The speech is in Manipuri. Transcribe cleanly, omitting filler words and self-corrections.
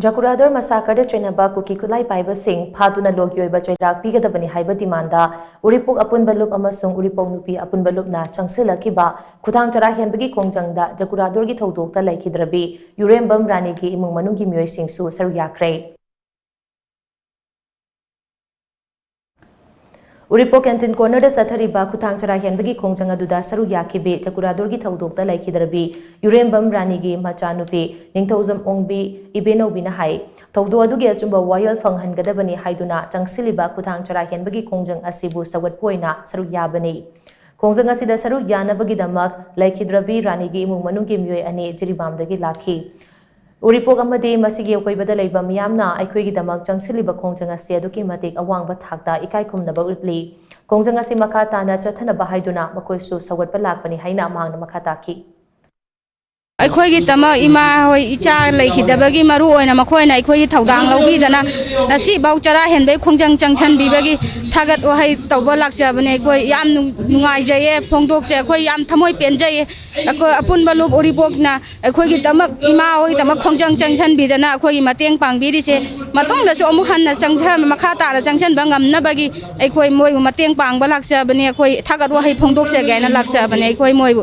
Jakuradhor Massacre chennaba Kuki khutlai paiba shing phaduna oiba cheirak pigadabani haiba demanda Uripok Apunba Lup amasung Uripok Nupi Apunba Lup na changshilakkhiba khuthang chara henbagi khongjang da Jakuradhor gi Thoudokta Leikhidrabi Yurembam Rani gi Imung-Manung gi Meeoi singsu Saruk Yakhre. Uripok Canteen Corner da Sathariba khuthang chara henbagi khongjang aduda Saruk Yakhre Jakuradhor gi Thoudokta Leikhidrabi Yurembam Rani gi machanupi ningthauzam ongbi ibenobi na hai Thoudok adugi achumba wayal phanghangadabani haiduna changsiliba khuthang chara henbagi khongjang asibu sawatpoina Saruk yabani khongjang asida Saruk yanabagi damak Leikhidrabi Rani gi Imung-Manung gi Meeoi ani jiribamdagi lakhi Uripok amadi masigi oibada leiba miyamna aikhoigi damak changsiliba khongjang asi aduki matik awangba thakta ikai khumnaba utli khongjang asi makha tana chathanaba haiduna makoisu sawatpa lakpani haina amangna makha taki Aikhoigi tama ima hoi icha Leikhidrabagi maru oina makhoina aikhoigi Thoudang lawgidana nasi bau chara henbai khongjang changchan bibagi thagat wahai tawba lakchabane aikoi yam nungaijaye phongdokje aikoi yam thamoi penjaye aikoi Apunba Lup Uripok na aikhoigi tama ima hoi tama khongjang changchan bidana aikhoigi mateng pangbirise matongda so amuk hanna changcha makha tara changchan bangam nabagi aikoi moi mateng pangba lakchabane aikoi thagat wahai phongdokje gaina lakchabane aikoi moi